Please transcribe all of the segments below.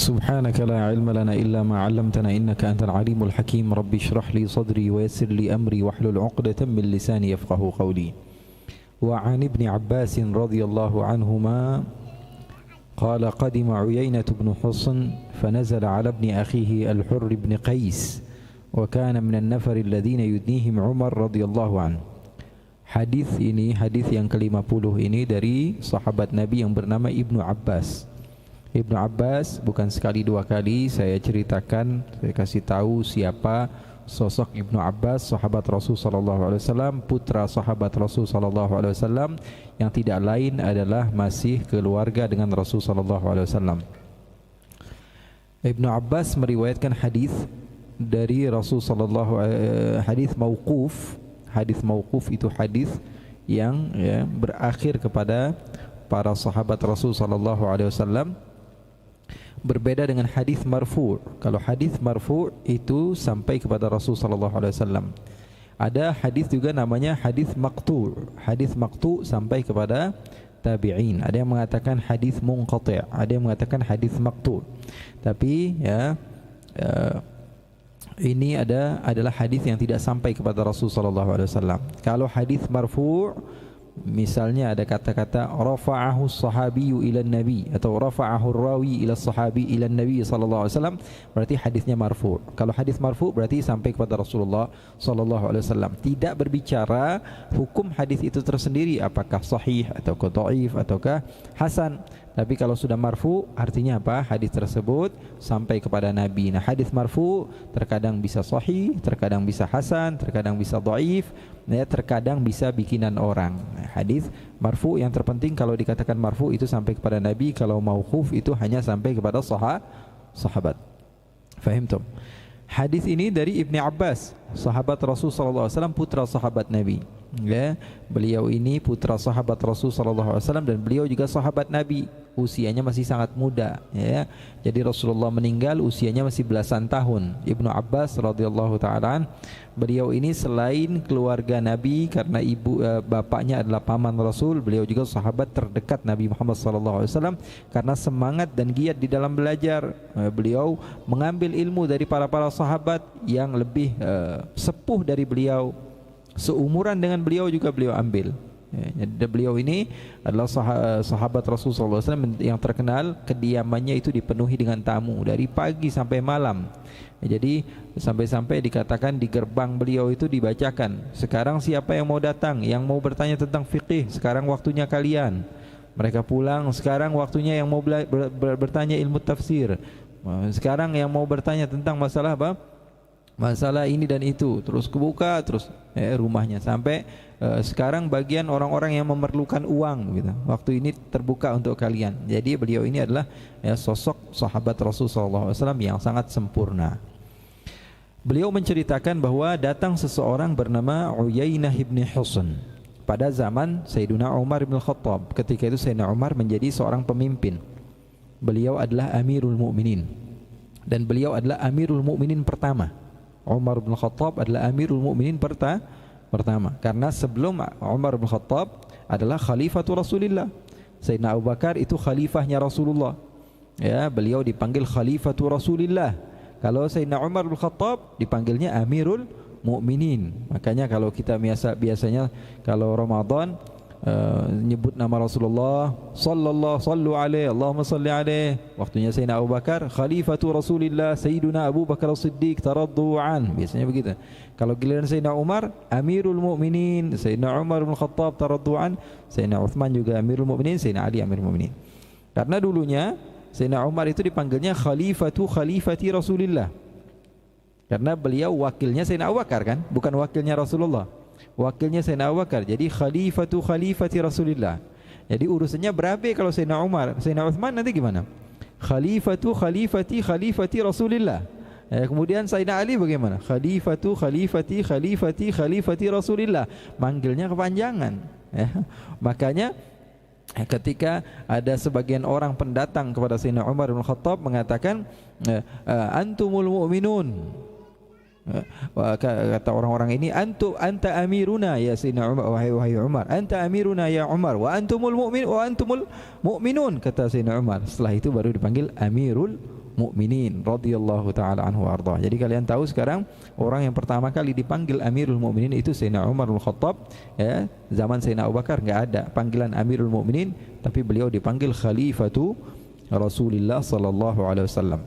سبحانك لا علم لنا إلا ما علمتنا إنك أنت العليم الحكيم رب اشرح لي صدري ويسر لي أمري واحلل عقدة من لساني يفقه قولي. وعن ابن عباس رضي الله عنهما قال قدم عيينة بن حصن فنزل على ابن أخيه الحر بن قيس وكان من النفر الذين يدنيهم عمر رضي الله عنه. Hadis ini, hadis yang ke-50 ini dari sahabat Nabi yang bernama Ibnu Abbas. Ibnu Abbas bukan sekali dua kali saya ceritakan, saya kasih tahu siapa sosok Ibnu Abbas, sahabat Rasul sallallahu alaihi wasallam, putra sahabat Rasul sallallahu alaihi wasallam yang tidak lain adalah masih keluarga dengan Rasul sallallahu alaihi wasallam. Ibnu Abbas meriwayatkan hadis dari Rasul sallallahu hadis mauquf. Hadis mauquf itu hadis yang berakhir kepada para sahabat Rasul sallallahu alaihi wasallam. Berbeda dengan hadis marfu'. Kalau hadis marfu' itu sampai kepada Rasul sallallahu alaihi wasallam. Ada hadis juga namanya hadis maqtu'. Hadis maqtu' sampai kepada tabi'in. Ada yang mengatakan hadis munqati', ada yang mengatakan hadis maqtu'. Tapi ini adalah hadis yang tidak sampai kepada Rasul sallallahu alaihi wasallam. Kalau hadis marfu', misalnya ada kata-kata rafa'ahu as-sahabiyyu ila nabi atau rafa'ahu ar-rawi ila as-sahabi ila nabi sallallahu alaihi wasallam, berarti hadisnya marfu'. Kalau hadis marfu' berarti sampai kepada Rasulullah sallallahu alaihi wasallam. Tidak berbicara hukum hadis itu tersendiri apakah sahih ataukah dhaif ataukah hasan. Tapi kalau sudah marfu artinya apa? Hadis tersebut sampai kepada Nabi. Nah, hadis marfu terkadang bisa sahih, terkadang bisa hasan, terkadang bisa dhaif, terkadang bisa bikinan orang. Nah, hadis marfu yang terpenting kalau dikatakan marfu itu sampai kepada Nabi, kalau mauquf itu hanya sampai kepada sahabat. Fahimtum? Hadis ini dari Ibnu Abbas, sahabat Rasul sallallahu alaihi wasallam, putra sahabat Nabi. Beliau ini putra sahabat Rasul sallallahu alaihi wasallam dan beliau juga sahabat Nabi. Usianya masih sangat muda, Jadi Rasulullah meninggal usianya masih belasan tahun. Ibnu Abbas radhiyallahu taala, beliau ini selain keluarga Nabi karena bapaknya adalah paman Rasul, beliau juga sahabat terdekat Nabi Muhammad sallallahu alaihi wasallam karena semangat dan giat di dalam belajar. Beliau mengambil ilmu dari para sahabat yang lebih sepuh dari beliau. Seumuran dengan beliau juga beliau ambil. Jadi beliau ini adalah sahabat Rasulullah SAW yang terkenal kediamannya itu dipenuhi dengan tamu dari pagi sampai malam. Jadi sampai-sampai dikatakan di gerbang beliau itu dibacakan, sekarang siapa yang mau datang, yang mau bertanya tentang fikih, sekarang waktunya kalian. Mereka pulang, sekarang waktunya yang mau bertanya ilmu tafsir. Sekarang yang mau bertanya tentang masalah apa? Masalah ini dan itu, terus kebuka terus rumahnya sampai sekarang bagian orang-orang yang memerlukan uang gitu. Waktu ini terbuka untuk kalian. Jadi beliau ini adalah sosok sahabat Rasulullah SAW yang sangat sempurna. Beliau menceritakan bahwa datang seseorang bernama Uyainah bin Husn pada zaman Sayyidina Umar bin Khattab. Ketika itu Sayyidina Umar menjadi seorang pemimpin. Beliau adalah Amirul Mukminin dan beliau adalah Amirul Mukminin pertama. Umar bin Khattab adalah Amirul Mukminin pertama karena sebelum Umar bin Khattab adalah Khalifatu Rasulillah. Sayyidina Abu Bakar itu khalifahnya Rasulullah. Beliau dipanggil Khalifatu Rasulillah. Kalau Sayyidina Umar bin Khattab dipanggilnya Amirul Mukminin. Makanya kalau kita biasanya kalau Ramadan nyebut nama Rasulullah sallu alaihi Allahumma salli alaihi, waktunya Sayyidina Abu Bakar Khalifatu Rasulillah Sayyiduna Abu Bakar As-Siddiq taraddu an, biasanya begitu. Kalau giliran Sayyidina Umar Amirul Mukminin, Sayyidina Umar bin Khattab taraddu an, Sayyidina Uthman juga Amirul Mukminin, Sayyidina Ali Amirul Mukminin. Karena dulunya Sayyidina Umar itu dipanggilnya Khalifati Rasulillah karena beliau wakilnya Sayyidina Abu Bakar kan, bukan wakilnya Rasulullah. Wakilnya Sayyidina Abu Bakar, jadi Khalifati Rasulillah. Jadi urusannya berabe kalau Sayyidina Umar. Sayyidina Uthman nanti gimana? Khalifati Rasulillah. Kemudian Sayyidina Ali bagaimana? Khalifati Rasulillah. Manggilnya kepanjangan. Makanya ketika ada sebagian orang pendatang kepada Sayyidina Umar bin Khattab mengatakan antumul mu'minun, kata orang-orang ini, anta amiruna ya Sayyidina Umar, wahai Umar, anta amiruna ya Umar, wa antumul mu'minun, kata Sayyidina Umar. Setelah itu baru dipanggil Amirul Mukminin radhiyallahu taala anhu arda. Jadi kalian tahu sekarang orang yang pertama kali dipanggil Amirul Mukminin itu Sayyidina Umar bin Khattab, ya. Zaman Sayyidina Abu Bakar enggak ada panggilan Amirul Mukminin, tapi beliau dipanggil Khalifatu Rasulullah sallallahu alaihi wasallam.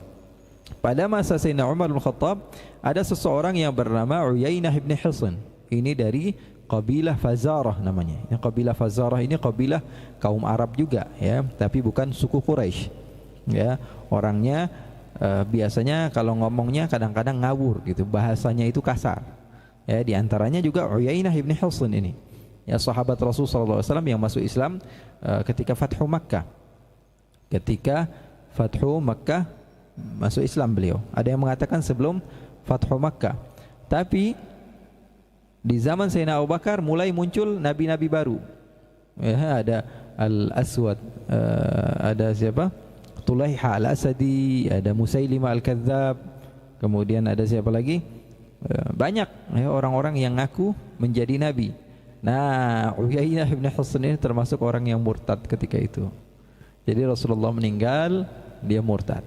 Pada masa Sayyidina Umar bin Khattab ada seseorang yang bernama Uyainah bin Hisn. Ini dari kabilah Fazarah namanya. Yang kabilah Fazarah ini kabilah kaum Arab juga, ya, tapi bukan suku Quraisy. Ya, orangnya biasanya kalau ngomongnya kadang-kadang ngawur gitu, bahasanya itu kasar. Ya, di antaranya juga Uyainah bin Hisn ini. Ya, sahabat Rasul sallallahu alaihi wasallam yang masuk Islam ketika Fathu Makkah. Ketika Fathu Makkah masuk Islam beliau. Ada yang mengatakan sebelum Fathu Makkah. Tapi di zaman Sayyidina Abu Bakar mulai muncul nabi-nabi baru. Ya, ada Al-Aswad, ada siapa? Tulaiha Al-Asadi, ada Musailimah Al-Kadzab, kemudian ada siapa lagi? Banyak ya, orang-orang yang ngaku menjadi nabi. Nah, Uyainah bin Hisn ini termasuk orang yang murtad ketika itu. Jadi Rasulullah meninggal, dia murtad.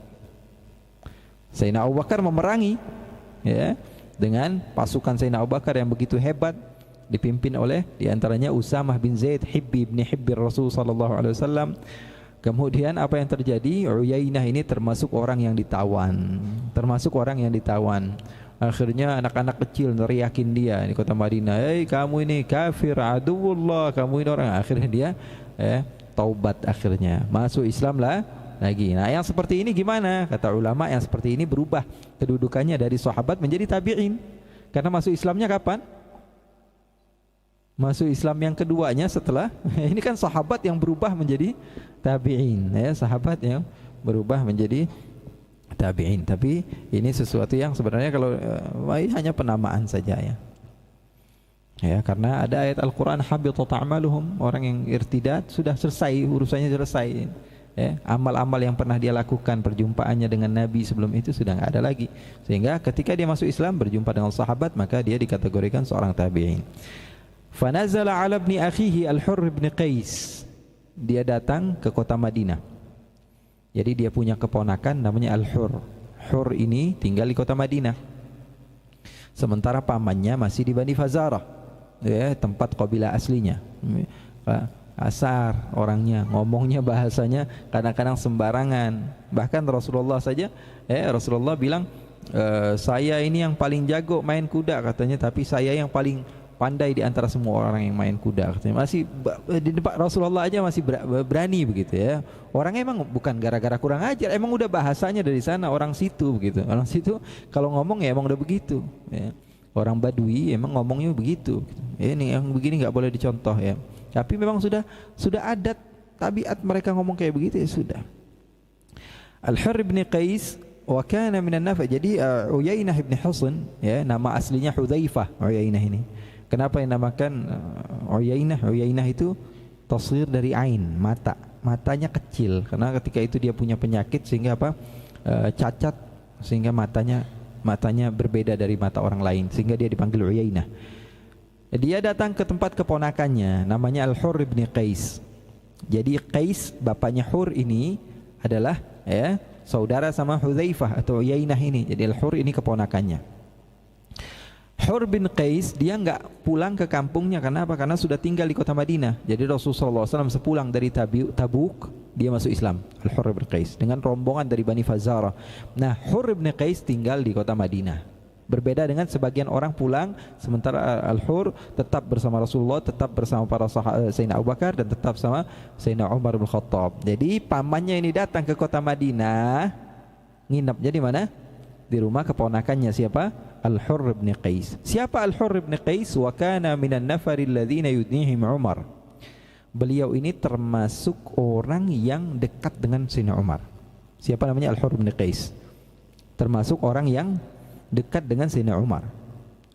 Sayyidina Abu Bakar memerangi, ya, dengan pasukan Sayyidina Abu Bakar yang begitu hebat, dipimpin oleh diantaranya Usamah bin Zaid, Hibbi bin Hibbi Rasul sallallahu alaihi wasallam. Kemudian apa yang terjadi? Uyainah ini termasuk orang yang ditawan. Akhirnya anak-anak kecil neriakin dia di kota Madinah, "Hei kamu ini kafir, aduwullah, kamu ini orang." Akhirnya dia taubat, akhirnya masuk Islam lah lagi. Nah, yang seperti ini gimana? Kata ulama, yang seperti ini berubah kedudukannya dari sahabat menjadi tabi'in. Karena masuk Islamnya kapan? Masuk Islam yang keduanya setelah ini kan sahabat yang berubah menjadi tabi'in, ya, sahabat yang berubah menjadi tabi'in. Tapi ini sesuatu yang sebenarnya kalau hanya penamaan saja, ya. Ya, karena ada ayat Al-Qur'an habitat a'maluhum, orang yang irtidad sudah selesai, urusannya selesai. Ya, amal-amal yang pernah dia lakukan, perjumpaannya dengan Nabi sebelum itu sudah enggak ada lagi. Sehingga ketika dia masuk Islam berjumpa dengan sahabat, maka dia dikategorikan seorang tabi'in. Fanazala ala ibni akhihi Al-Hurr bin Qais. Dia datang ke kota Madinah. Jadi dia punya keponakan namanya Al-Hurr. Hurr ini tinggal di kota Madinah. Sementara pamannya masih di Bani Fazarah, ya, tempat kabilah aslinya. Asar orangnya, ngomongnya bahasanya kadang-kadang sembarangan. Bahkan Rasulullah saja, Rasulullah bilang, saya ini yang paling jago main kuda katanya, tapi saya yang paling pandai di antara semua orang yang main kuda katanya. Masih di depan Rasulullah aja masih berani begitu, ya. Orangnya emang bukan gara-gara kurang ajar, emang udah bahasanya dari sana, orang situ begitu. Orang situ kalau ngomong ya emang udah begitu, ya. Orang Badui emang ngomongnya begitu. Ini yang begini nggak boleh dicontoh, ya. Tapi memang sudah adat tabiat mereka ngomong kayak begitu, ya sudah. Al-Hurr bin Qais wa kana minan Nafa'. Jadi Uyainah bin Hisn, ya, nama aslinya Hudzaifah. Uyainah ini kenapa yang namakan Uyainah? Uyainah itu tasghir dari ain, mata. Matanya kecil karena ketika itu dia punya penyakit sehingga cacat, sehingga matanya berbeda dari mata orang lain, sehingga dia dipanggil Uyainah. Dia datang ke tempat keponakannya namanya Al-Hurr bin Qais. Jadi Qais bapaknya Hurr ini adalah, ya, saudara sama Hudzaifah atau Uyainah ini. Jadi Al-Hurr ini keponakannya. Hurr bin Qais dia enggak pulang ke kampungnya, karena apa? Karena sudah tinggal di kota Madinah. Jadi Rasulullah SAW sepulang dari Tabuk, dia masuk Islam. Al-Hurr bin Qais dengan rombongan dari Bani Fazarah. Nah, Hurr bin Qais tinggal di kota Madinah. Berbeda dengan sebagian orang pulang, sementara Al-Hurr tetap bersama Rasulullah, tetap bersama para sahabat Sayyidina Abu Bakar, dan tetap sama Sayyidina Umar bin Khattab. Jadi pamannya ini datang ke kota Madinah, nginap jadi mana? Di rumah keponakannya siapa? Al-Hurr bin Qais. Siapa Al-Hurr bin Qais? Wa kana minan nafari alladhina yudnihim Umar. Beliau ini termasuk orang yang dekat dengan Sayyidina Umar. Siapa namanya? Al-Hurr bin Qais. Termasuk orang yang dekat dengan Sayyidina Umar.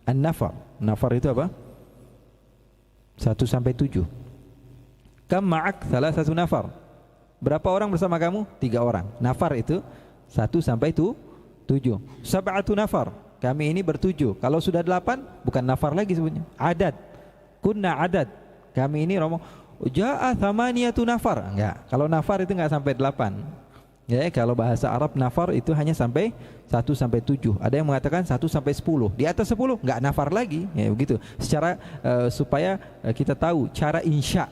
An-Nafar. Nafar itu apa? 1 sampai 7. Kam ma'ak salah satu nafar. Berapa orang bersama kamu? 3 orang. Nafar itu 1 sampai 7. Sab'atu nafar. Kami ini bertujuh. Kalau sudah 8 bukan nafar lagi sebutnya. Adad. Kunna adad. Kami ini rombong. Ja'a thamaniyatu nafar. Enggak. Kalau nafar itu enggak sampai 8. Ya, kalau bahasa Arab nafar itu hanya sampai 1 sampai 7. Ada yang mengatakan 1 sampai 10. Di atas 10 nggak nafar lagi. Ya begitu. Secara supaya kita tahu cara insya,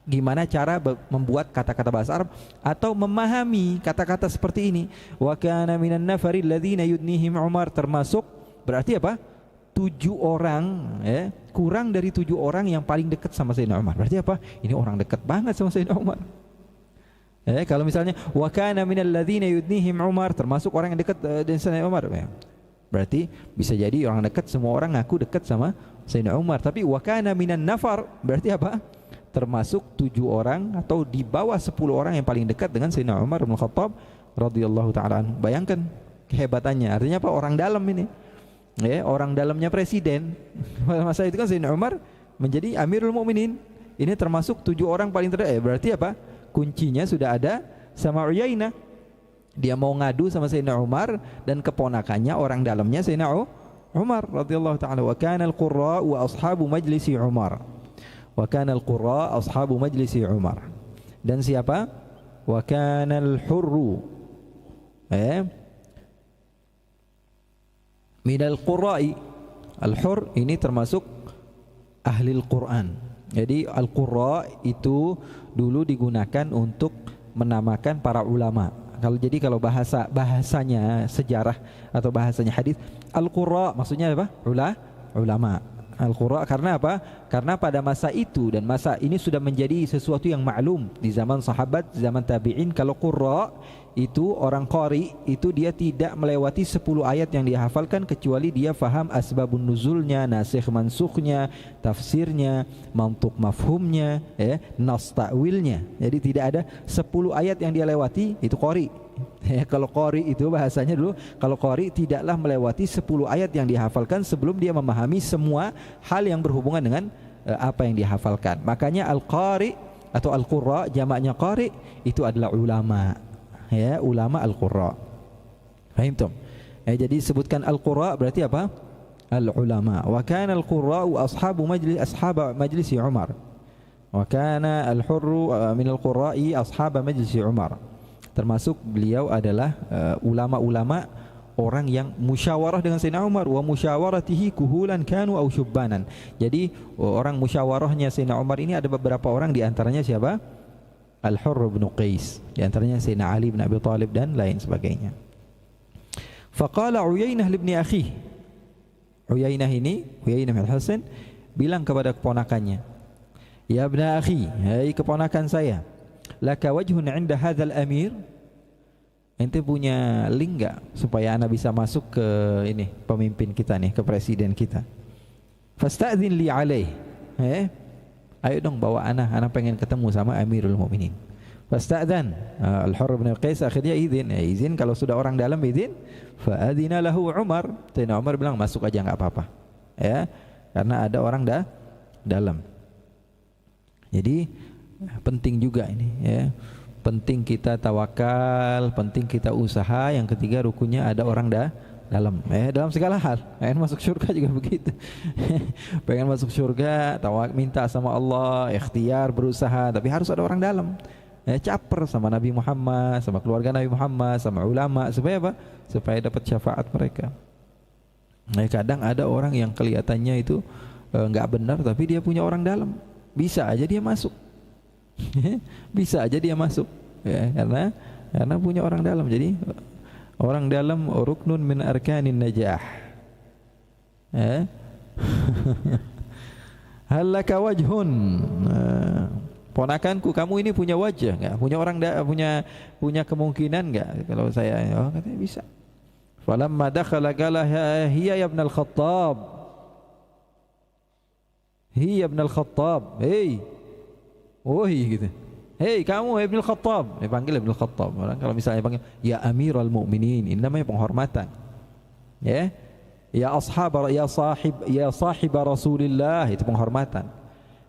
gimana cara membuat kata-kata bahasa Arab atau memahami kata-kata seperti ini. Wa kana minan nafari alladziina yudnihim Umar, termasuk berarti apa? 7 orang, ya, kurang dari 7 orang yang paling dekat sama Sayyidina Umar. Berarti apa? Ini orang dekat banget sama Sayyidina Umar. Kalau misalnya wa kana minal ladzina yudnihim Umar, termasuk orang yang dekat dengan Sayyidina Umar, berarti bisa jadi orang dekat, semua orang ngaku dekat sama Sayyidina Umar. Tapi wa kana minan nafar berarti apa? Termasuk 7 orang atau di bawah 10 orang yang paling dekat dengan Sayyidina Umar bin Khattab radhiyallahu taala anhu. Bayangkan kehebatannya. Artinya apa? Orang dalam ini. Ya, orang dalamnya presiden. Masa itu kan Sayyidina Umar menjadi Amirul Mukminin. Ini termasuk 7 orang paling terdekat. Berarti apa? Kuncinya sudah ada sama Uyainah. Dia mau ngadu sama Sayyidina Umar dan keponakannya orang dalamnya Sayyidina Umar radhiyallahu taala. Wa kana al-qurra wa ashabu majlisi Umar. Wa kana al-qurra ashabu majlisi Umar. Dan siapa? Wa kana al-hurru minal qurra'i. Al-hur ini termasuk ahli Al-Quran. Jadi Al-Qurra itu dulu digunakan untuk menamakan para ulama. Kalau bahasanya sejarah atau bahasanya hadis, Al-Qurra maksudnya apa? Ulama. Al-Qurra karena apa? Karena pada masa itu dan masa ini sudah menjadi sesuatu yang maklum di zaman sahabat, zaman tabi'in. Kalau qurra itu orang qari itu dia tidak melewati 10 ayat yang dia hafalkan kecuali dia faham asbabun nuzulnya, nasikh mansukhnya, tafsirnya, mantuk mafhumnya, nas ta'wilnya. Jadi tidak ada 10 ayat yang dia lewati, itu qari. Kalau qari itu bahasanya dulu, kalau qari tidaklah melewati 10 ayat yang dihafalkan sebelum dia memahami semua hal yang berhubungan dengan apa yang dihafalkan. Makanya al-qari atau al-qurra jamaknya qari itu adalah ulama. Ya, ulama al-qurra. Fahim tum? Jadi sebutkan al-qurra berarti apa? Al-ulama. Wa kana al-qurra ashab majlisi Umar. Wa kana al-hurru min al-qurra'i ashab majlisi Umar. Termasuk beliau adalah ulama-ulama orang yang musyawarah dengan Sayyidina Umar. Wa musyawaratihi kuhulan kanu aw syubbanan. Jadi orang musyawarahnya Sayyidina Umar ini ada beberapa orang, di antaranya siapa? Al-Hurr bin Qais, di antaranya Sayyidina Ali bin Abi Thalib dan lain sebagainya. Faqala Uyainah ibn akhi. Uyainah bin Hasan bilang kepada keponakannya, "Ya ibn akhi, hai keponakan saya, laka wajhun 'inda hadzal amir?" Ente punya link enggak supaya ana bisa masuk ke ini pemimpin kita nih, ke presiden kita? Fasta'dzin li alaih. Ayo dong bawa ana pengen ketemu sama Amirul Mukminin. Fasta'dzan. Al-Hurr bin Qais akhirnya izin kalau sudah orang dalam izin. Fa'adzina lahu Umar. Sayyidina Umar bilang masuk aja enggak apa-apa. Ya, karena ada orang dalam. Jadi penting juga ini ya. Penting kita tawakal, penting kita usaha. Yang ketiga rukunnya ada orang dalam dalam segala hal. Pengen masuk surga juga begitu. Pengen masuk surga, minta sama Allah, ikhtiar, berusaha, tapi harus ada orang dalam. Caper sama Nabi Muhammad, sama keluarga Nabi Muhammad, sama ulama, supaya apa? Supaya dapat syafaat mereka. Kadang ada orang yang kelihatannya itu enggak benar, tapi dia punya orang dalam. Bisa aja dia masuk. Bisa aja dia masuk. Karena punya orang dalam. Jadi orang dalam ruknun min arkanin najah. Halaka wajhun. Ponakanku, kamu ini punya wajah enggak? Punya orang punya kemungkinan enggak? Kalau saya, katanya bisa. Falamma dakhala qala hiya ibn al-Khattab. Hiya ibn al-Khattab. Gitu. Hei kamu Ibnu Khattab, dipanggil Ibnu Khattab. Orang kalau misalnya panggil ya Amirul Mukminin, ini namanya penghormatan. Ya sahib Rasulillah, itu penghormatan.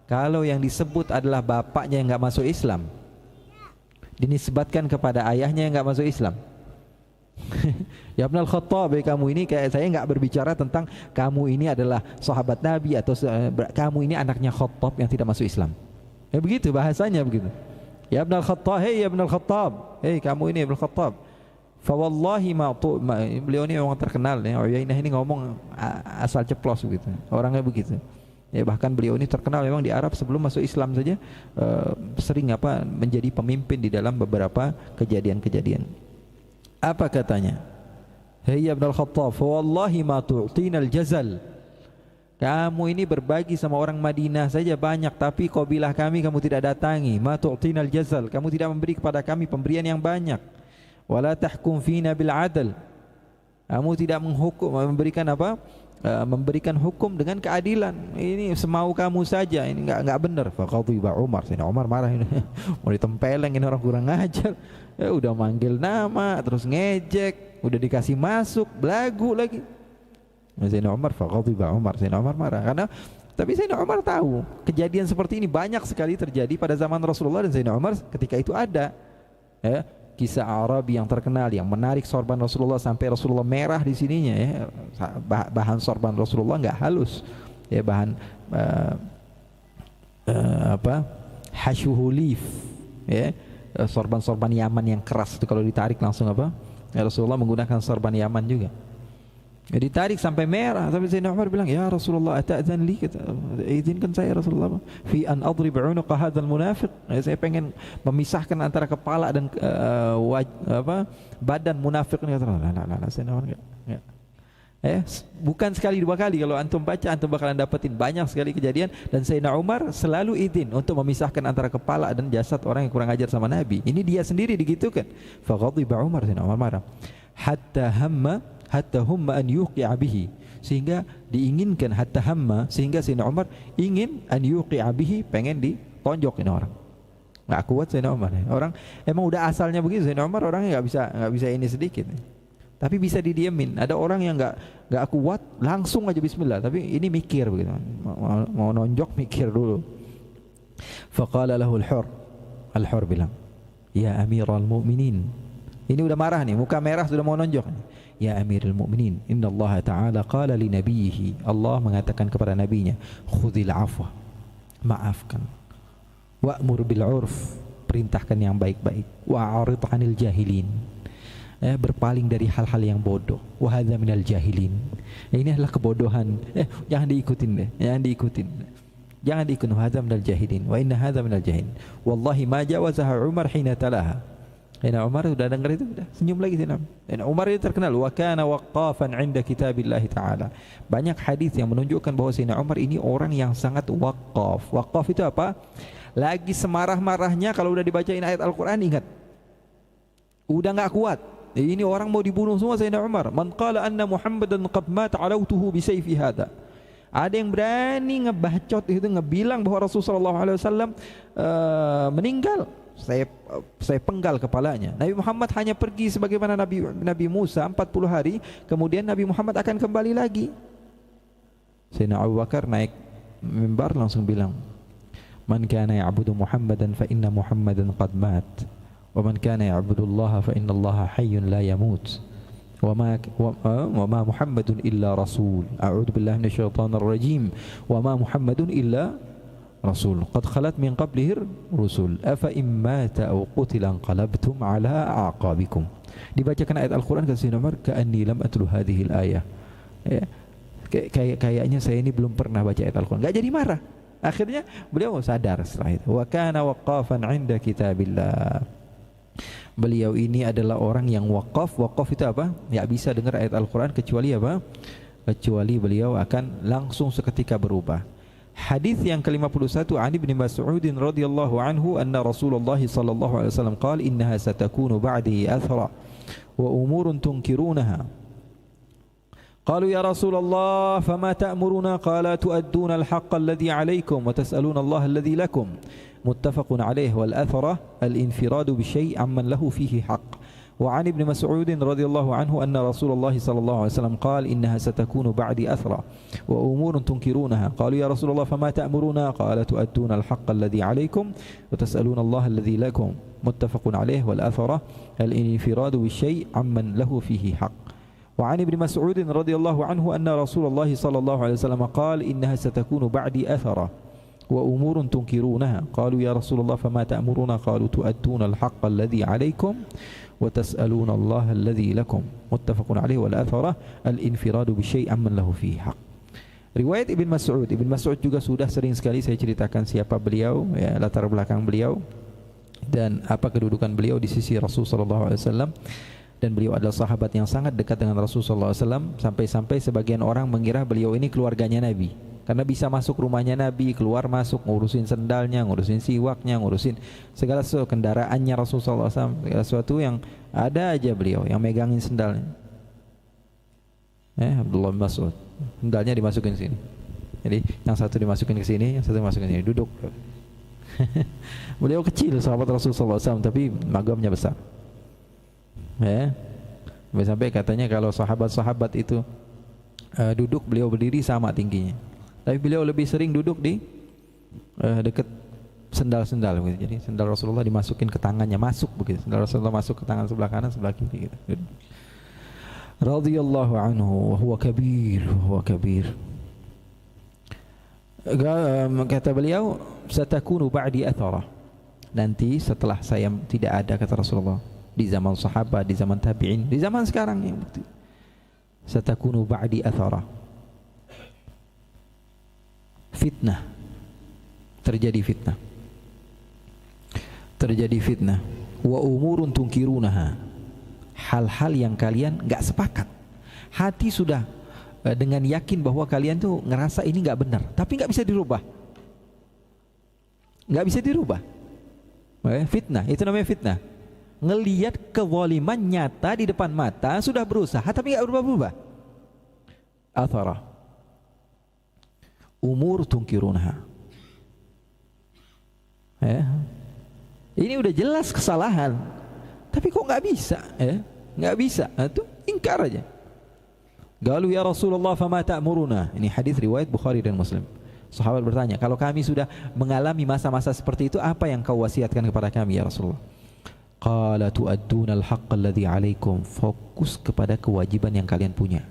Kalau yang disebut adalah bapaknya yang enggak masuk Islam, dinisbatkan kepada ayahnya yang enggak masuk Islam. Ya Ibnu Khattab, kamu ini kayak saya enggak berbicara tentang kamu ini adalah sahabat Nabi atau kamu ini anaknya Khattab yang tidak masuk Islam. Begitu bahasanya begitu. Ya Ibn al-Khattab, hei ya Ibn al-Khattab, hei kamu ini Ibn al-Khattab. Fa wallahi beliau ini memang terkenal ya. Uyainah ini ngomong asal ceplos begitu. Orangnya begitu. Ya bahkan beliau ini terkenal memang di Arab sebelum masuk Islam saja sering menjadi pemimpin di dalam beberapa kejadian-kejadian. Apa katanya? Hei ya Ibn al-Khattab, fa wallahi ma tu'tina al-jazal. Kamu ini berbagi sama orang Madinah saja banyak, tapi kabilah kami kamu tidak datangi. Ma tu'tinal jazal, kamu tidak memberi kepada kami pemberian yang banyak. Wala tahkum fina bil adl, kamu tidak memberikan memberikan hukum dengan keadilan. Ini semau kamu saja, ini enggak benar. Faqadhiba Umar, Sayyidina Umar marah ini. Mau ditempeleng ini orang kurang ajar. Ya udah manggil nama, terus ngejek, udah dikasih masuk, belagu lagi. Sayyidina Umar faqadhiba Umar, Sayyidina Umar marah karena tapi Sayyidina Umar tahu kejadian seperti ini banyak sekali terjadi pada zaman Rasulullah, dan Sayyidina Umar ketika itu ada ya, kisah Arabi yang terkenal yang menarik sorban Rasulullah sampai Rasulullah merah di sininya ya. Bahan sorban Rasulullah enggak halus ya, bahan hasyuhulif ya, sorban-sorban Yaman yang keras itu kalau ditarik langsung ya, Rasulullah menggunakan sorban Yaman juga. Jadi tarik sampai merah, tapi Sayyidina Umar bilang, "Ya Rasulullah, ata'dzan li?" Kata, "Izinkan saya Rasulullah fi an adrib 'unuqa hadzal munafiq." Saya pengen memisahkan antara kepala dan badan munafik ini. Kata, "La, Sayyidina Umar enggak." Bukan sekali dua kali, kalau antum baca antum bakalan dapetin banyak sekali kejadian, dan Sayyidina Umar selalu izin untuk memisahkan antara kepala dan jasad orang yang kurang ajar sama Nabi. Ini dia sendiri digitukan. Fa ghadiba Umar, Sayyidina Umar marah. Hatta humma an yuqi'a bihi, sehingga diinginkan sehingga Sayyidina Umar ingin an yuqi'a bihi, pengen ditonjok ini orang. Enggak kuat Sayyidina Umar. Orang emang udah asalnya begitu, Sayyidina Umar orangnya enggak bisa ini sedikit. Tapi bisa didiemin. Ada orang yang enggak kuat langsung aja bismillah, tapi ini mikir begitu. Mau nonjok mikir dulu. Faqala lahu al-Hur bilang, "Ya Amiral Mu'minin." Ini udah marah nih, muka merah sudah mau nonjok. Ya Amirul Mu'minin, Inna Allah Ta'ala qala li nabiyhi, Allah mengatakan kepada nabinya, khudhil afwa, maafkan, wa'mur bil 'urf, perintahkan yang baik-baik, wa'arid 'anil jahilin, berpaling dari hal-hal yang bodoh, wa hadza minal jahilin, ini adalah kebodohan, jangan diikutin, jangan diikutin, hadza minal jahilin, wa inna hadza minal jahilin, wallahi ma jawazaha Umar hina talaha. Sayyidina Umar sudah dengar itu, sudah senyum lagi Sayyidina Umar itu terkenal wa kana waqqafan 'inda kitabillah ta'ala. Banyak hadis yang menunjukkan bahwa Sayyidina Umar ini orang yang sangat waqaf. Waqaf itu apa? Lagi semarah-marahnya kalau udah dibacain ayat Al-Qur'an ingat. Udah enggak kuat. Ini orang mau dibunuh semua Sayyidina Umar. Man qala anna Muhammadan qad mata 'alautuhu bi sayfi hada. Ada yang berani ngebacot itu, ngebilang bahwa Rasulullah SAW meninggal. Saya penggal kepalanya. Nabi Muhammad hanya pergi sebagaimana Nabi Musa 40 hari, kemudian Nabi Muhammad akan kembali lagi. Sayyidina Abu Bakar naik mimbar langsung bilang, "Man kana ya'budu Muhammadan fa inna Muhammadan qad mat, wa man kana ya'budu Allah fa inna Allah hayyun la yamut. Wa ma Muhammadun illa rasul. A'udzu billahi minasyaitonir rajim. Wa ma Muhammadun illa Rasul qad khalat min qablihi rusul afa immata aw qutila anqalabtum ala aqabikum." Dibacakan ayat Al-Qur'an ke Sayyidina Umar, ka'anni lam atlu hadhihi al-ayah. Kayaknya saya ini belum pernah baca ayat Al-Qur'an. Enggak jadi marah. Akhirnya beliau sadar setelah itu. Wa kana waqqafan 'inda kitabillah. Beliau ini adalah orang yang waqaf. Waqaf itu apa? Enggak bisa dengar ayat Al-Qur'an kecuali apa? Kecuali beliau akan langsung seketika berubah. Hadis yang ke-51 an Ibnu Mas'ud radhiyallahu anhu anna Rasulullah sallallahu alaihi wasallam qala innaha satakunu ba'di athra wa umurun tunkirunaha. Qalu ya Rasulullah fama ta'muruna qala tu'adduna al-haqqa alladhi 'alaykum wa tas'aluna Allah alladhi lakum. Muttafaqun alayh wal athra al-infiradu bi syai' amman lahu fihi haqq. وعن ابن مسعود رضي الله عنه أن رسول الله صلى الله عليه وسلم قال إنها ستكون بعد أثرة وأمور تنكرونها. قالوا يا رسول الله فما تأمرنا؟ قال تؤدون الحق الذي عليكم وتسألون الله الذي لكم. متفق عليه والأثرة الانفراد بالشيء عمن له فيه حق. وعن ابن مسعود رضي الله عنه أن رسول الله صلى الله عليه وسلم قال إنها ستكون بعد أثرة wa umurun tunkirunaha qalu ya Rasulullah fama ta'muruna qalu tu'adduna al-haqqa alladhi 'alaykum wa tas'aluna Allah alladhi lakum muttafaqun 'alaihi wal athara al-infiradu bi syai'in man lahu fihi haqq. Riwayat Ibn Mas'ud. Ibn Mas'ud juga sudah sering sekali saya ceritakan siapa beliau, ya, latar belakang beliau dan apa kedudukan beliau di sisi Rasul sallallahu alaihi wasallam. Dan beliau adalah sahabat yang sangat dekat dengan Rasul sallallahu alaihi wasallam, sampai-sampai sebagian orang mengira beliau ini keluarganya Nabi. Karena bisa masuk rumahnya Nabi, keluar masuk, ngurusin sendalnya, ngurusin siwaknya, ngurusin segala sesuatu, kendaraannya Rasul sallallahu alaihi wasallam, segala sesuatu yang ada aja beliau yang megangin sendalnya. Abdullah bin Mas'ud, sendalnya dimasukin sini. Jadi yang satu dimasukin ke sini, yang satu dimasukin sini, duduk. Beliau kecil sahabat Rasul sallallahu alaihi wasallam, tapi magamnya besar. Sampai katanya kalau sahabat-sahabat itu duduk, beliau berdiri sama tingginya. Tapi beliau lebih sering duduk di dekat sendal-sendal gitu. Jadi sendal Rasulullah dimasukin ke tangannya, masuk begitu. Sendal Rasulullah masuk ke tangan sebelah kanan, sebelah kiri gitu. Radhiyallahu anhu wa huwa kabir, wa huwa kabir. Kata beliau, satakunu ba'di athara. Nanti setelah saya tidak ada, kata Rasulullah, di zaman sahabat, di zaman tabi'in, di zaman sekarang yang bukti. Satakunu ba'di athara. Fitnah. Terjadi fitnah. Terjadi fitnah. Wa umurun tunkirunaha. Hal-hal yang kalian enggak sepakat. Hati sudah dengan yakin bahwa kalian tuh ngerasa ini enggak benar, tapi enggak bisa dirubah. Enggak bisa dirubah. Fitnah, itu namanya fitnah. Ngelihat kezaliman nyata di depan mata, sudah berusaha tapi enggak berubah-ubah. Athara. Umur tunkirunaha. Ini udah jelas kesalahan, tapi kok enggak bisa, enggak bisa. Itu ingkar aja. Galu ya Rasulullah fama ta'muruna. Ini hadis riwayat Bukhari dan Muslim. Sahabat bertanya, kalau kami sudah mengalami masa-masa seperti itu, apa yang kau wasiatkan kepada kami ya Rasulullah? Qala tu'adduna al-haqqa alladhi 'alaikum. Fokus kepada kewajiban yang kalian punya.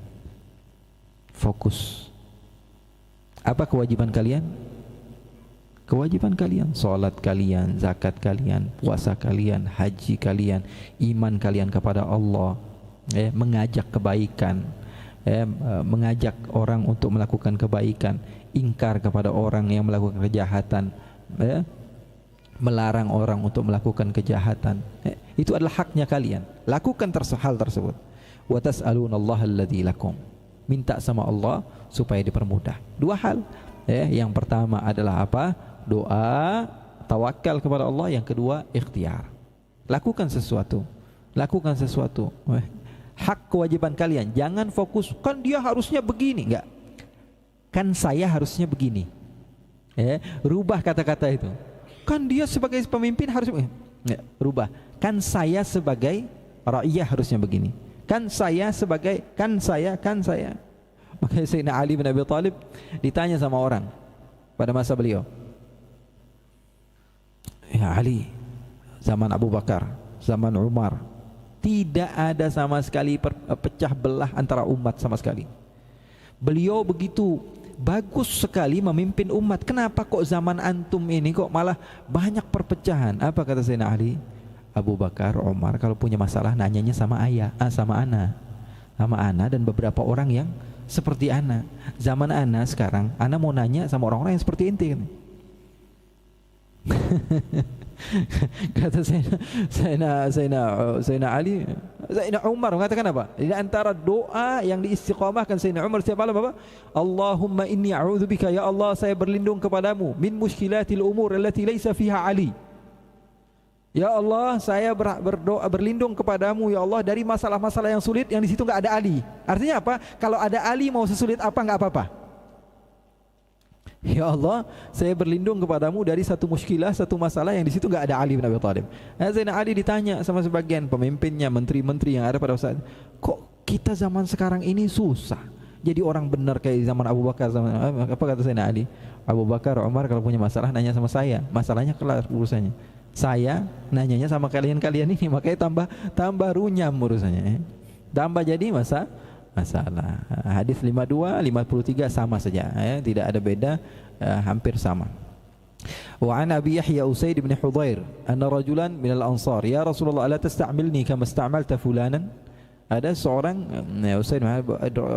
Fokus. Apa kewajiban kalian? Kewajiban kalian, salat kalian, zakat kalian, puasa kalian, haji kalian, iman kalian kepada Allah, mengajak kebaikan, mengajak orang untuk melakukan kebaikan, ingkar kepada orang yang melakukan kejahatan, melarang orang untuk melakukan kejahatan. Itu adalah haknya kalian. Lakukan hal tersebut. Wa tas'alunallaha alladzi lakum. Minta sama Allah supaya dipermudah. Dua hal. Yang pertama adalah apa? Doa, tawakal kepada Allah. Yang kedua, ikhtiar. Lakukan sesuatu. Lakukan sesuatu. Hak kewajiban kalian. Jangan fokus, kan dia harusnya begini. Enggak. Kan saya harusnya begini. Rubah kata-kata itu. Kan dia sebagai pemimpin harus rubah. Kan saya sebagai rakyat harusnya begini. Kan saya sebagai, kan saya. Makanya Sayyidina Ali bin Abi Thalib ditanya sama orang pada masa beliau, ya Ali, zaman Abu Bakar, zaman Umar, tidak ada sama sekali pecah belah antara umat sama sekali. Beliau begitu bagus sekali memimpin umat. Kenapa kok zaman antum ini kok malah banyak perpecahan? Apa kata Sayyidina Ali? Abu Bakar, Umar kalau punya masalah nanyanya sama sama ana dan beberapa orang yang seperti ana. Zaman ana sekarang, ana mau nanya sama orang-orang yang seperti ente kan? Kata Sayyidina Ali, Sayyidina Umar mengatakan apa? Di antara doa yang diistiqamahkan Sayyidina Umar setiap malam apa? Allahumma inni a'udzubika, ya Allah saya berlindung kepadamu min mushkilatil umur allati laisa fiha Ali. Ya Allah, saya berdoa berlindung kepadamu ya Allah dari masalah-masalah yang sulit yang di situ enggak ada Ali. Artinya apa? Kalau ada Ali mau sesulit apa enggak apa-apa. Ya Allah, saya berlindung kepadamu dari satu muskilah, satu masalah yang di situ enggak ada Ali bin Abi Thalib. Zainal Ali ditanya sama sebagian pemimpinnya, menteri-menteri yang ada pada saat, kok kita zaman sekarang ini susah jadi orang benar kayak zaman Abu Bakar zaman apa kata Zainal Ali? Abu Bakar, Umar kalau punya masalah nanya sama saya, masalahnya kelar urusannya. Saya nanyanya sama kalian-kalian ini, makanya tambah runyam urusannya. Tambah jadi masalah. Hadis 52, 53 sama saja, tidak ada beda, hampir sama. Wa an Abi Yahya Usaid bin Hudhair anna rajulan min al-ansar ya Rasulullah ala tasta'milni kama ista'malta fulanan. Ada seorang Usaid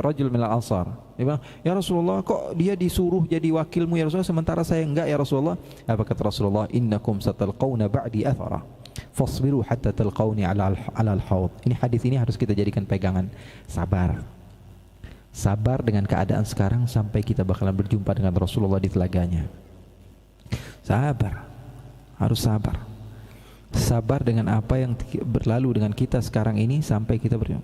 rajul min al-ansar. Dia bilang, "Ya Rasulullah, kok dia disuruh jadi wakilmu ya Rasulullah sementara saya enggak ya Rasulullah?" Apa kata Rasulullah? "Innakum satalqauna ba'di athara. Fasbiru hatta talqauni ala al-haud." Ini hadis ini harus kita jadikan pegangan. Sabar. Sabar dengan keadaan sekarang sampai kita bakalan berjumpa dengan Rasulullah di telaganya. Sabar. Harus sabar. Sabar dengan apa yang berlalu dengan kita sekarang ini sampai kita berjumpa.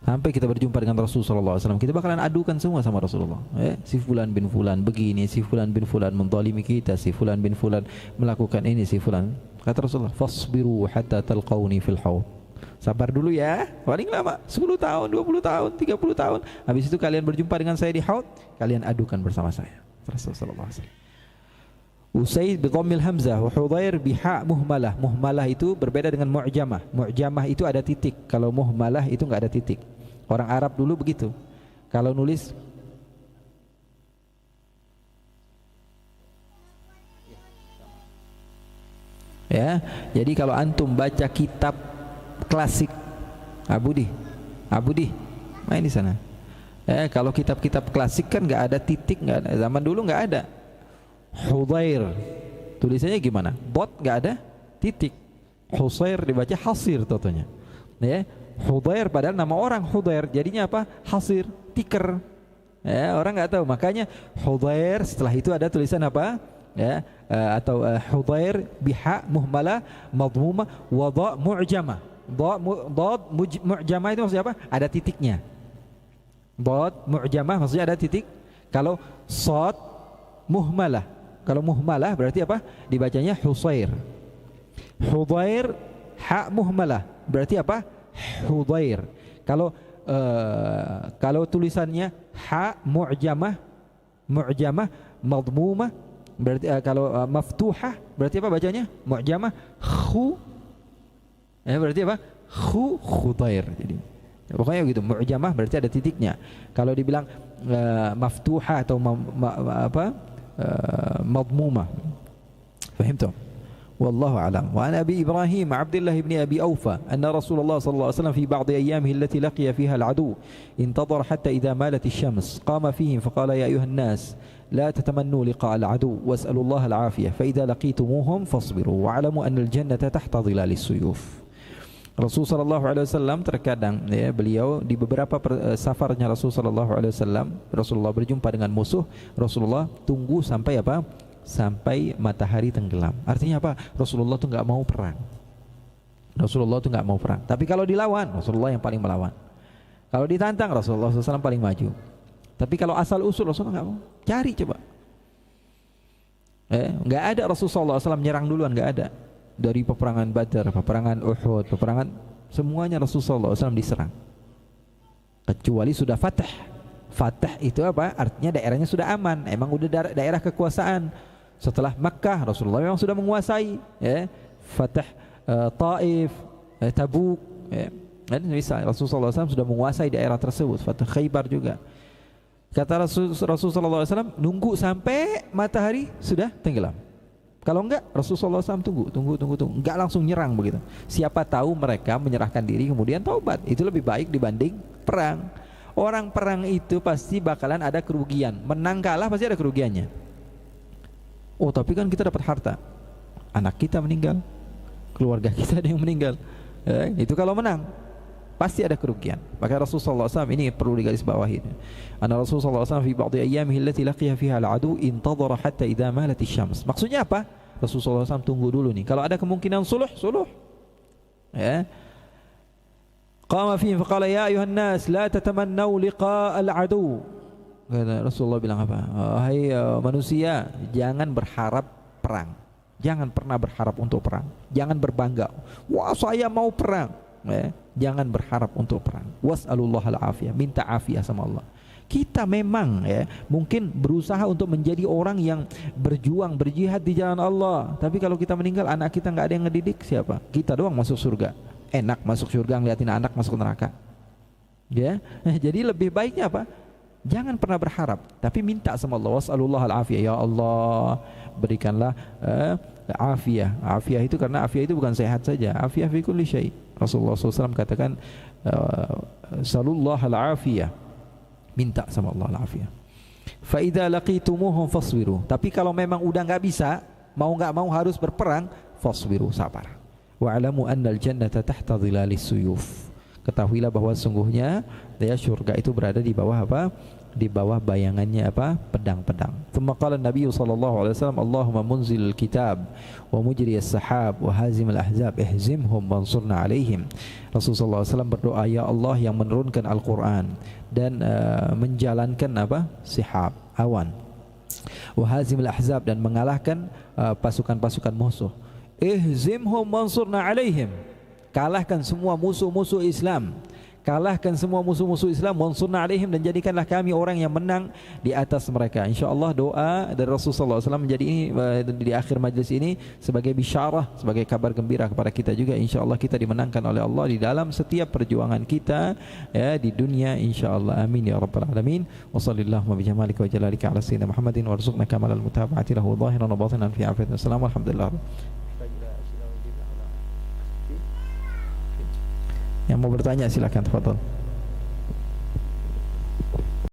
Sampai kita berjumpa dengan Rasulullah SAW, kita bakalan adukan semua sama Rasulullah. Si fulan bin fulan begini, si fulan bin fulan menzalimi kita, si fulan bin fulan melakukan ini, si fulan. Kata Rasulullah, "Fasbiru hatta talqauni fil haud." Sabar dulu ya, paling lama 10 tahun, 20 tahun, 30 tahun. Habis itu kalian berjumpa dengan saya di haud, kalian adukan bersama saya. Rasulullah SAW. Usaid bi dhammil hamzah wa Hudhair bi ha muhmalah. Muhmalah itu berbeda dengan mu'jamah. Mu'jamah itu ada titik. Kalau muhmalah itu enggak ada titik. Orang Arab dulu begitu. Kalau nulis ya, jadi kalau antum baca kitab klasik Abudi main di sana. Kalau kitab-kitab klasik kan enggak ada titik, enggak ada. Zaman dulu enggak ada. Hudhair tulisannya gimana? Bot nggak ada titik. Husair dibaca hasir totonya. Ya, Hudhair padahal nama orang Hudhair, jadinya apa? Hasir, tiker. Ya, orang nggak tahu. Makanya Hudhair setelah itu ada tulisan apa? Ya, atau Hudhair biha muhmala madmuma wa dha mu'jamah. Dha mu'jamah itu maksudnya apa? Ada titiknya. Dha mu'jamah maksudnya ada titik. Kalau shad muhmalah. Kalau muhmalah berarti apa? Dibacanya Husair. Hudhair ha muhmalah berarti apa? Hudhair. Kalau tulisannya ha mu'jamah madmumah berarti kalau maftuhah berarti apa bacanya? Mu'jamah khu. Berarti apa? Hudhair. Jadi pokoknya gitu, mu'jamah berarti ada titiknya. Kalau dibilang maftuhah atau مضمومة. فهمتم؟ والله أعلم. وعن أبي إبراهيم عبد الله بن أبي أوفى أن رسول الله صلى الله عليه وسلم في بعض أيامه التي لقي فيها العدو انتظر حتى إذا مالت الشمس قام فيهم فقال يا أيها الناس لا تتمنوا لقاء العدو واسألوا الله العافية فإذا لقيتموهم فاصبروا واعلموا أن الجنة تحت ظلال السيوف. Rasulullah SAW terkadang ya, beliau di beberapa safarnya Rasulullah SAW, Rasulullah berjumpa dengan musuh, Rasulullah tunggu sampai apa? Sampai matahari tenggelam. Artinya apa? Rasulullah tuh nggak mau perang. Rasulullah tuh nggak mau perang. Tapi kalau dilawan, Rasulullah yang paling melawan. Kalau ditantang, Rasulullah SAW paling maju. Tapi kalau asal usul Rasulullah nggak mau. Cari coba. Nggak ada Rasulullah SAW nyerang duluan, nggak ada. Dari peperangan Badar, peperangan Uhud, peperangan semuanya Rasulullah SAW diserang. Kecuali sudah fatah. Fatah itu apa? Artinya daerahnya sudah aman. Emang udah daerah kekuasaan. Setelah Makkah Rasulullah memang sudah menguasai. Ya, fatah Taif, Tabuk. Ya. Dan bisa Rasulullah SAW sudah menguasai daerah tersebut. Fatah Khaybar juga. Kata Rasulullah SAW, nunggu sampai matahari sudah tenggelam. Kalau enggak, Rasulullah SAW tunggu, enggak langsung nyerang begitu. Siapa tahu mereka menyerahkan diri kemudian taubat. Itu lebih baik dibanding perang. Orang perang itu pasti bakalan ada kerugian. Menang kalah pasti ada kerugiannya. Oh, tapi kan kita dapat harta. Anak kita meninggal, keluarga kita ada yang meninggal. Itu kalau menang pasti ada kerugian. Maka Rasulullah SAW ini perlu digarisbawahi. Anna Rasulullah SAW fi ba'di ayyamihi allati laqiya fiha al-adu intadhara hatta idza malat asy-syams. Maksudnya apa? Rasulullah SAW tunggu dulu nih. Kalau ada kemungkinan suluh. Ya. Qama fihi faqala ya ayuhan nas la tatamannaw liqa al-adu. Kata Rasulullah bilang apa? Hai manusia, jangan berharap perang. Jangan pernah berharap untuk perang. Jangan berbangga. Wah, saya mau perang. Jangan berharap untuk perang. Was'alullahal afiyah, minta afiyah sama Allah. Kita memang mungkin berusaha untuk menjadi orang yang berjuang, berjihad di jalan Allah. Tapi kalau kita meninggal, anak kita nggak ada yang ngedidik, siapa? Kita doang masuk surga. Enak masuk surga ngeliatin anak masuk neraka. Ya, jadi lebih baiknya apa? Jangan pernah berharap, tapi minta sama Allah. Was'alullah al-afiyah. Ya Allah, berikanlah afiyah. Afiyah itu karena afiyah itu bukan sehat saja. Afiyah fi kulli syai. Rasulullah SAW katakan, salullah al-afiyah. Minta sama Allah al-afiyah. Fa idza laqitumuhum fasbiru. Tapi kalau memang udah enggak bisa, mau enggak mau harus berperang, fasbiru, sabar. Wa'lamu annal jannata tahta dhilalis suyuf. Ketahuilah bahwa sungguhnya ya surga itu berada di bawah apa? Di bawah bayangannya apa? Pedang-pedang. Tsumma qala Nabi sallallahu alaihi wasallam, Allahumma munzilul kitab wa mujriyas sahab wa hazimul ahzab ihzimhum wansurna alaihim. Rasulullah SAW berdoa, ya Allah yang menurunkan Al-Quran dan menjalankan apa? Sihab, awan. Wa hazimul ahzab, dan mengalahkan pasukan-pasukan musuh. Ihzimhum wansurna alaihim. Kalahkan semua musuh-musuh Islam. Kalahkan semua musuh-musuh Islam, wansurna alaihim, dan jadikanlah kami orang yang menang di atas mereka. InsyaAllah doa dari Rasulullah SAW menjadi ini di akhir majlis ini sebagai bisyarah, sebagai kabar gembira kepada kita juga. InsyaAllah kita dimenangkan oleh Allah di dalam setiap perjuangan kita ya di dunia, insyaAllah. Amin ya rabbal alamin. Wa sallallahu wa bijamalika wa jalalika ala sayyidina Muhammadin warzuqna kamalal mutaba'ati lahu zahiran wa batinan fi afiyatin. Assalamualaikum warahmatullahi wabarakatuh. Yang mau bertanya silakan, tafadhol.